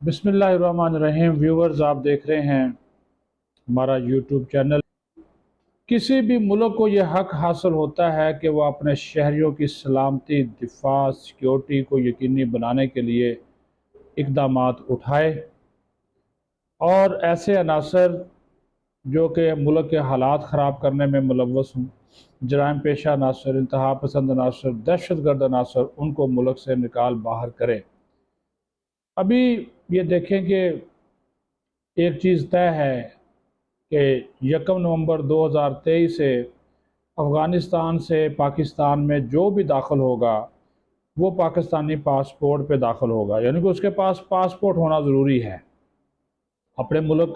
बिस्मिल्लाहिर्रहमानिर्रहीम। व्यूवर्स, आप देख रहे हैं हमारा यूट्यूब चैनल। किसी भी मुल्क को यह हक हासिल होता है कि वह अपने शहरियों की सलामती, दिफा, सिक्योरिटी को यकीनी बनाने के लिए इक़दामात उठाए और ऐसे अनासर जो कि मुल्क के हालात ख़राब करने में मुलव्वस हों, जराइम पेशा अनासर, इंतहा पसंद अनासर, दहशत गर्द अनासर, उनको मुल्क से निकाल बाहर करें। अभी ये देखें कि एक चीज़ तय है कि 1 नवंबर 2023 से अफ़गानिस्तान से पाकिस्तान में जो भी दाखिल होगा वो पाकिस्तानी पासपोर्ट पे दाखिल होगा, यानी कि उसके पास पासपोर्ट होना ज़रूरी है अपने मुल्क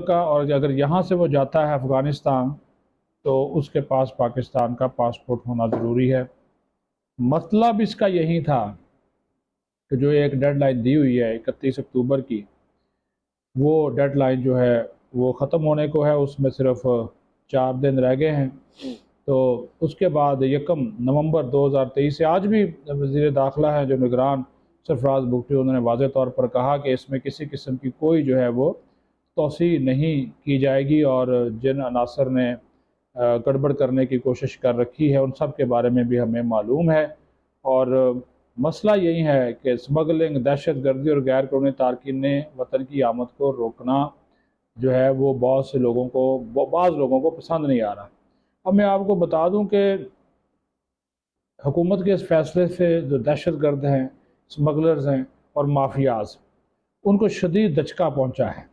का। और अगर यहाँ से वो जाता है अफ़गानिस्तान तो उसके पास पाकिस्तान का पासपोर्ट होना ज़रूरी है। मतलब इसका यही था कि जो एक डेडलाइन दी हुई है 31 अक्टूबर की, वो डेडलाइन जो है वो ख़त्म होने को है, उसमें सिर्फ 4 दिन रह गए हैं। तो उसके बाद 1 नवंबर 2023 से आज भी वज़ीर दाखिला है जो निगरान सरफराज भुगटी, उन्होंने वाज़ेह तौर पर कहा कि इसमें किसी किस्म की कोई जो है वो तौसीह नहीं की जाएगी और जिन अनासर ने गड़बड़ करने की कोशिश कर रखी है उन सब के बारे में भी हमें मालूम है। और मसला यही है कि स्मगलिंग, दहशत गर्दी और गैर कानूनी तारकीन वतन की आमद को रोकना जो है वो बाज़ लोगों को पसंद नहीं आ रहा। अब मैं आपको बता दूं कि हुकूमत के इस फैसले से जो दहशत गर्द हैं, स्मगलर्स हैं और माफियाज, उनको शदीद धचका पहुंचा है,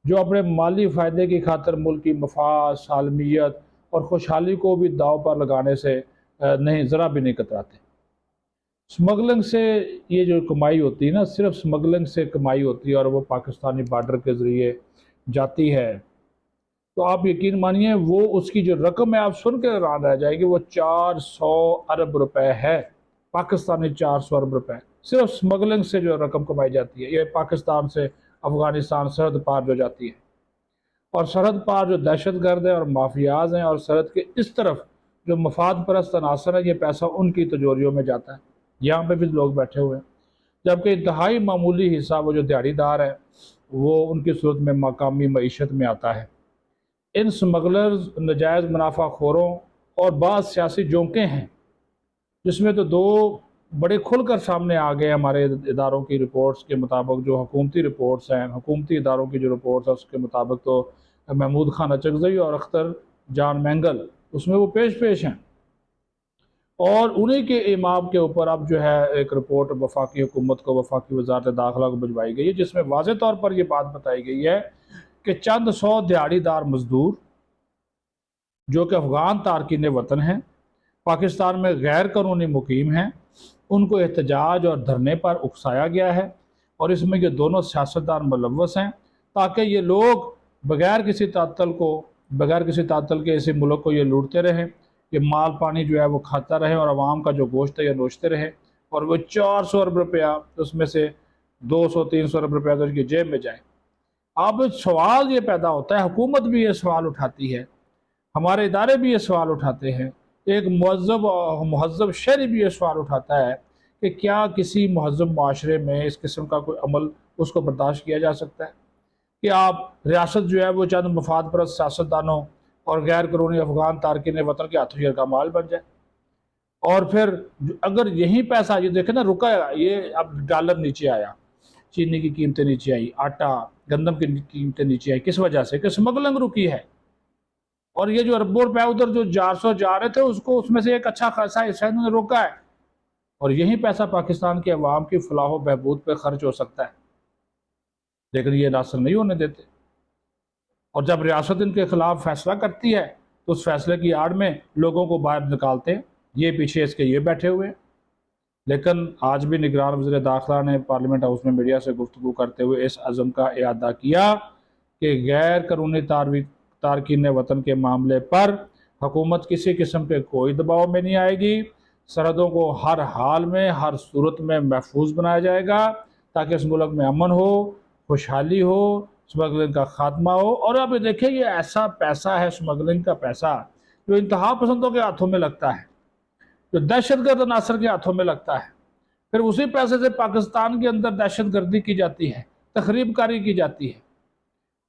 जो अपने माली फ़ायदे की खातर मुल्क की मफाद, सालमियत और खुशहाली को भी दाव पर लगाने से नहीं, ज़रा भी नहीं कतराते। स्मगलिंग से ये जो कमाई होती है ना, सिर्फ स्मगलिंग से कमाई होती है और वो पाकिस्तानी बार्डर के ज़रिए जाती है। तो आप यकीन मानिए वो उसकी जो रकम है आप सुन के हैरान रह जाएगी, वो 400 अरब रुपए है। पाकिस्तानी 400 अरब रुपए सिर्फ स्मगलिंग से जो रकम कमाई जाती है, ये पाकिस्तान से अफ़गानिस्तान सरहद पार जो जाती है। और सरहद पार जो दहशत गर्द है और माफियाज हैं और सरहद के इस तरफ जो मफाद परस्त अनासर है, ये पैसा उनकी तिजोरियों में जाता है। यहाँ पे भी लोग बैठे हुए हैं, जबकि इंतहाई मामूली हिस्सा वो जो दिहाड़ीदार है वो उनकी सूरत में मकामी मईशत में आता है। इन स्मगलर्स, नजायज़ मुनाफा खोरों और बाज़ सियासी जोंके हैं, जिसमें तो दो बड़े खुलकर सामने आ गए हमारे इदारों की रिपोर्ट्स के मुताबिक। जो हुकूमती रिपोर्ट्स हैं, हुकूमती इदारों की जो रिपोर्ट्स है उसके मुताबिक तो महमूद खान अचकज़ई और अख्तर जान मैंगल उसमें वो पेश हैं। और उन्हीं के इमाम के ऊपर अब जो है एक रिपोर्ट वफाकी हुकूमत को, वफाकी वज़ारत दाखिला को भिजवाई गई है, जिसमें वाज़ेह तौर पर यह बात बताई गई है कि चंद 100 दिहाड़ीदार मजदूर जो कि अफ़गान तारकीन वतन हैं, पाकिस्तान में गैर कानूनी मुकीम हैं, उनको एहतजाज और धरने पर उकसाया गया है। और इसमें ये दोनों सियासतदान मुलव्वस हैं, ताकि ये लोग बगैर किसी तातल के इसी मुल्क को ये लूटते रहें, ये माल पानी जो है वो खाता रहे और आवाम का जो गोश्त है ये नोचते रहे। और वो 400 अरब रुपया उसमें से 200-300 अरब रुपया तो उनकी जेब में जाए। अब सवाल ये पैदा होता है, हुकूमत भी ये सवाल उठाती है, हमारे इदारे भी ये सवाल उठाते हैं, एक महज़ब शहरी भी ये सवाल उठाता है कि क्या किसी महज़ब माशरे में इस किस्म का कोई अमल उसको बर्दाश्त किया जा सकता है कि आप रियासत जो है वो चंद मफाद परस्त सियासतदानों और गैर कानूनी अफ़गान तारकीन वतन के हाथों का माल बन जाए। और फिर अगर यही पैसा, ये देखें ना, रुका है ये, अब डॉलर नीचे आया, चीनी की कीमतें नीचे आई, आटा गंदम की कीमतें नीचे आई, किस वजह से कि स्मगलिंग रुकी है। और ये जो अरबों रुपया उधर जो 400 जा रहे थे उसको, उसमें से एक अच्छा खासा हिस्सा इन्होंने रोका है। और यही पैसा पाकिस्तान के अवाम की फलाह व बहबूद पर खर्च हो सकता है, लेकिन ये नासर नहीं होने देते। और जब रियासत इनके खिलाफ फैसला करती है तो उस फैसले की आड़ में लोगों को बाहर निकालते हैं, ये पीछे इसके ये बैठे हुए हैं। लेकिन आज भी निगरान वज़ीर दाखिला ने पार्लियामेंट हाउस में मीडिया से गुफ्तगू करते हुए इस अज़म का इआदा किया कि गैर कानूनी तारकीन वतन के मामले पर हुकूमत किसी किस्म के कोई दबाव में नहीं आएगी। सरहदों को हर हाल में, हर सूरत में महफूज बनाया जाएगा ताकि इस मुल्क में अमन हो, खुशहाली हो, स्मगलिंग का खात्मा हो। और अब देखिए ये ऐसा पैसा है, स्मगलिंग का पैसा, जो इंतहा पसंदों के हाथों में लगता है, जो दहशत गर्द अनासर के हाथों में लगता है, پھر اسی پیسے سے پاکستان کے اندر دہشت گردی کی جاتی ہے، تخریب کاری کی جاتی ہے۔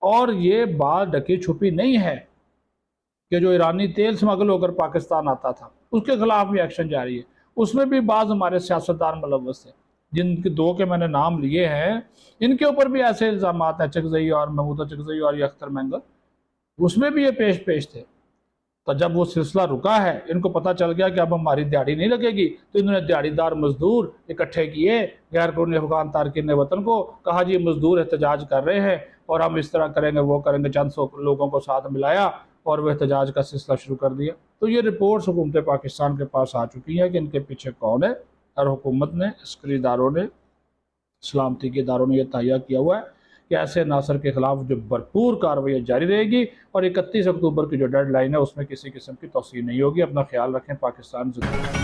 اور یہ بات ڈکی چھپی نہیں ہے کہ جو ایرانی تیل سمگل ہو کر پاکستان آتا تھا اس کے خلاف بھی ایکشن جاری ہے، اس میں بھی بعض ہمارے سیاستدان ملوث ہیں، جن کے دو کے میں نے نام لیے ہیں، ان کے اوپر بھی ایسے الزامات ہیں، چکزئی اور محمودہ چکزئی اور یہ اختر مینگل، اس میں بھی یہ پیش تھے۔ تو جب وہ سلسلہ رکا ہے، ان کو پتہ چل گیا کہ اب ہماری دیہڑی نہیں لگے گی، تو انہوں نے دیہڑی دار مزدور اکٹھے کیے، غیر قانونی افغان تارکین وطن کو کہا جی مزدور احتجاج کر رہے ہیں اور ہم اس طرح کریں گے وہ کریں گے، چند سو لوگوں کو ساتھ ملایا اور وہ احتجاج کا سلسلہ شروع کر دیا۔ تو یہ رپورٹس حکومت پاکستان کے پاس آ چکی ہیں کہ ان کے پیچھے کون ہے، اور حکومت نے، عسکری اداروں نے، سلامتی کے اداروں نے یہ تہیہ کیا ہوا ہے کہ ایسے عناصر کے خلاف جو بھرپور کارروائی جاری رہے گی، اور 31 اکتوبر کی جو ڈیڈ لائن ہے اس میں کسی قسم کی توسیع نہیں ہوگی۔ اپنا خیال رکھیں، پاکستان زندہ باد۔